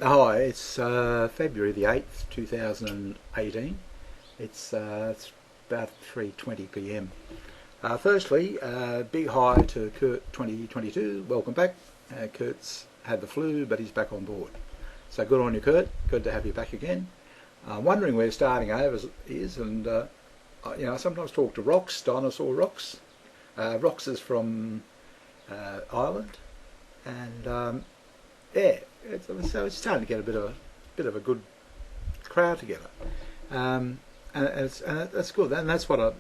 Hi, it's February the 8th, 2018. It's about 3:20 p.m. Firstly, big hi to Kurt 2022. Welcome back. Kurt's had the flu, but he's back on board. So good on you, Kurt. Good to have you back again. I'm wondering where starting over is, and I sometimes talk to Rox, Dinosaur Rox. Rox is from Ireland, and yeah, so it's starting to get a bit of a good crowd together, and that's good. And that's what I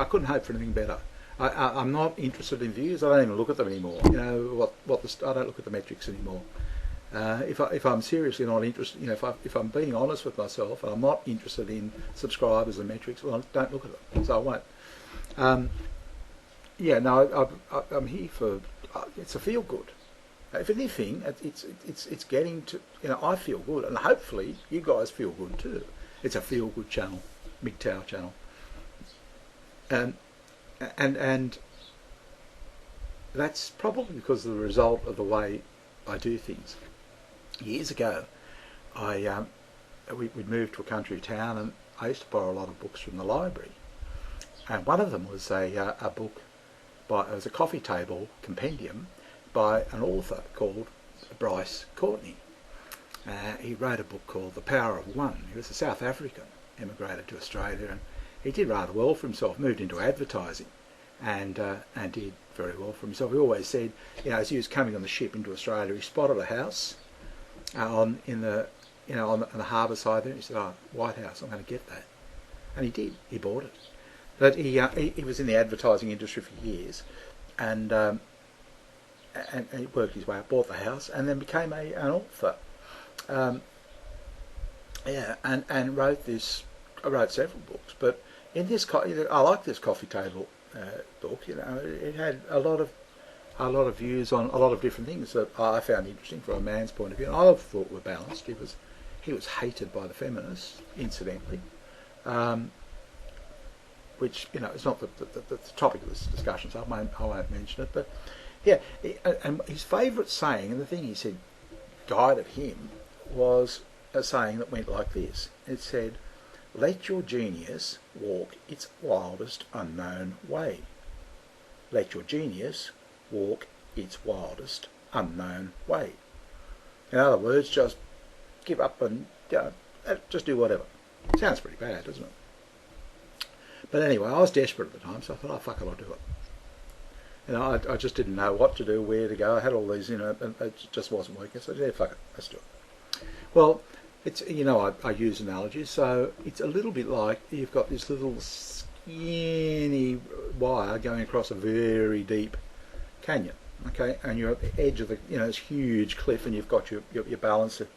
couldn't hope for anything better. I'm not interested in views. I don't even look at them anymore. I don't look at the metrics anymore. If I'm seriously not interested, if I'm being honest with myself and I'm not interested in subscribers and metrics, well, I don't look at them. So I won't. I'm here for. It's a feel good. If anything, it's getting to. I feel good, and hopefully you guys feel good too. It's a feel good channel, mgtow channel, and that's probably because of the result of the way I do things. Years ago, we'd moved to a country town, and I used to borrow a lot of books from the library, and one of them was a book. It was a coffee table compendium by an author called Bryce Courtney. He wrote a book called The Power of One. He was a South African, emigrated to Australia, and he did rather well for himself, moved into advertising, and did very well for himself. He always said, as he was coming on the ship into Australia, he spotted a house on the harbour side there, and he said, White House, I'm going to get that. And he did, he bought it. But he was in the advertising industry for years, and he worked his way up, bought the house, and then became an author. And wrote this. I wrote several books, but in this, I like this coffee table book. It had a lot of views on a lot of different things that I found interesting from a man's point of view, and I thought were balanced. He was hated by the feminists, incidentally. Which is not the topic of this discussion, so I won't mention it. But yeah, and his favourite saying, and the thing he said guided him, was a saying that went like this. It said, "Let your genius walk its wildest unknown way. Let your genius walk its wildest unknown way." In other words, just give up and just do whatever. Sounds pretty bad, doesn't it? But anyway, I was desperate at the time, so I thought, oh, fuck it, I'll do it. I just didn't know what to do, where to go. I had all these, and it just wasn't working. So I said, yeah, fuck it, let's do it. Well, it's, I use analogies, so it's a little bit like you've got this little skinny wire going across a very deep canyon, okay? And you're at the edge of this huge cliff, and you've got your balancer.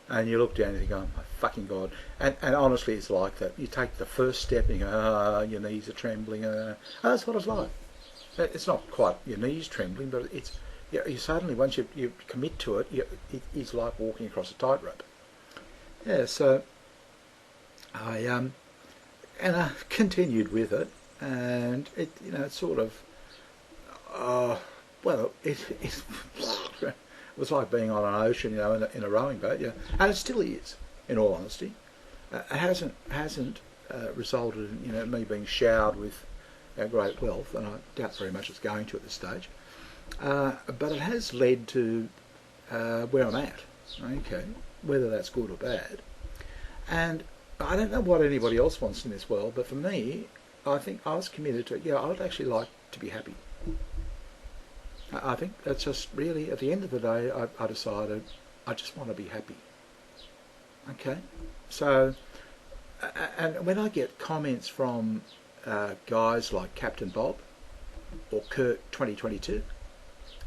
And you look down and you go, oh my fucking God. And honestly, it's like that. You take the first step and you go, your knees are trembling. That's what it's like. It's not quite your knees trembling, but it's, you suddenly, once you commit to it, it is like walking across a tightrope. Yeah, so I continued with it, and it, it's sort of, it was like being on an ocean, in a rowing boat, and it still is, in all honesty. It hasn't resulted in me being showered with great wealth, and I doubt very much it's going to at this stage. But it has led to where I'm at, okay, whether that's good or bad. And I don't know what anybody else wants in this world, but for me, I think I was committed to, I would actually like to be happy. I think that's just really, at the end of the day, I decided I just want to be happy. Okay? So, and when I get comments from guys like Captain Bob or Kurt 2022,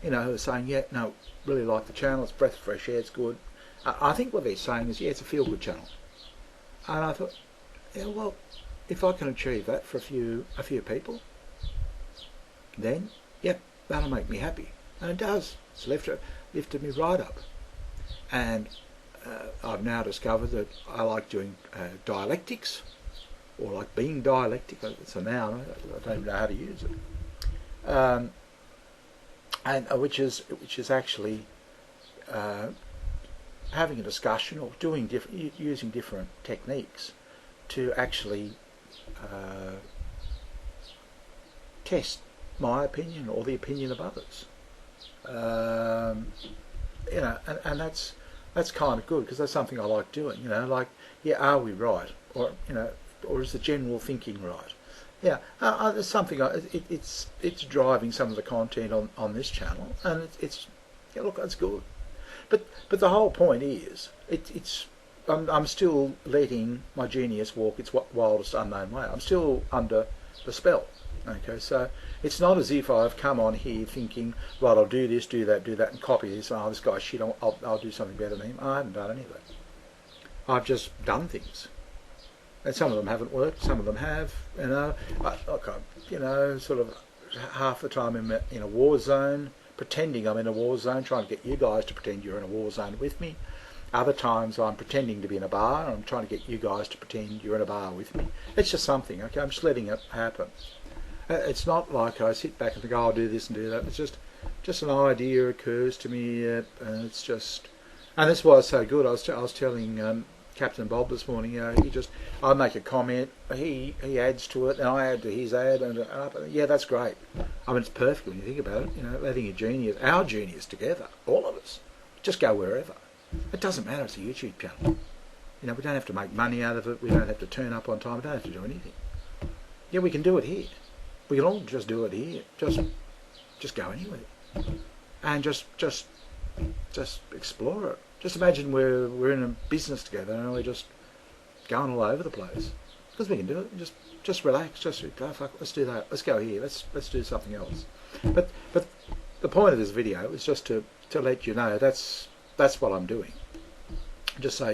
who are saying, yeah, no, really like the channel, it's breath of fresh air, it's good. I think what they're saying is, yeah, it's a feel-good channel. And I thought, yeah, well, if I can achieve that for a few people, then, yep. That'll make me happy, and it does. It's lifted me right up, and I've now discovered that I like doing dialectics, or like being dialectic. It's a noun. I don't even know how to use it, and which is actually having a discussion or using different techniques to actually test my opinion or the opinion of others. You know, and that's kind of good, because that's something I like doing. You know, like, yeah, are we right, or you know, or is the general thinking right? Yeah, there's something. It's driving some of the content on this channel, and it's yeah, look, that's good. But the whole point is, I'm still letting my genius walk its wildest unknown way. I'm still under the spell. Okay, so it's not as if I've come on here thinking, right, I'll do this, do that, and copy this. Oh, this guy's shit. I'll do something better than him. I haven't done any of that. I've just done things, and some of them haven't worked. Some of them have. You know, you know, sort of half the time in a war zone, pretending I'm in a war zone, trying to get you guys to pretend you're in a war zone with me. Other times I'm pretending to be in a bar, and I'm trying to get you guys to pretend you're in a bar with me. It's just something. Okay, I'm just letting it happen. It's not like I sit back and think, oh, I'll do this and do that. It's just an idea occurs to me, and it's just, and that's why it's so good. I was telling Captain Bob this morning, you know, I make a comment, he adds to it, and I add to his ad, and yeah, that's great. I mean, it's perfect when you think about it. You know, letting our genius together, all of us, just go wherever. It doesn't matter. It's a YouTube channel. You know, we don't have to make money out of it. We don't have to turn up on time. We don't have to do anything. Yeah, we can do it here. We can all just do it here. Just go anywhere, and just explore it. Just imagine we're in a business together and we're just going all over the place, because we can do it. Just relax. Just go, fuck, let's do that. Let's go here. Let's do something else. But the point of this video is just to let you know that's what I'm doing. Just so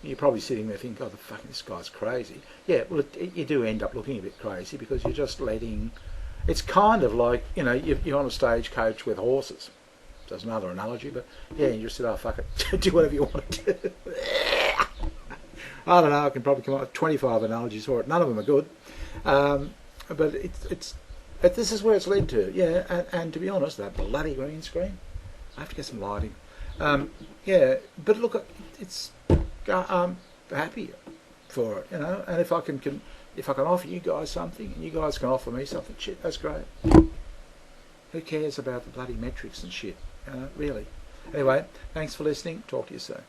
you're probably sitting there thinking, oh, the fucking, this guy's crazy. Yeah, well, you do end up looking a bit crazy, because you're just letting... It's kind of like, you know, you're on a stagecoach with horses. That's another analogy, but yeah, you just said, oh, fuck it, do whatever you want to do. I don't know, I can probably come up with 25 analogies for it. None of them are good. But this is where it's led to. Yeah, and to be honest, that bloody green screen, I have to get some lighting. Yeah, but look, it's... I'm happy for it, you know, and if I can offer you guys something and you guys can offer me something, shit, that's great. Who cares about the bloody metrics and shit, you know, really? Anyway, thanks for listening. Talk to you soon.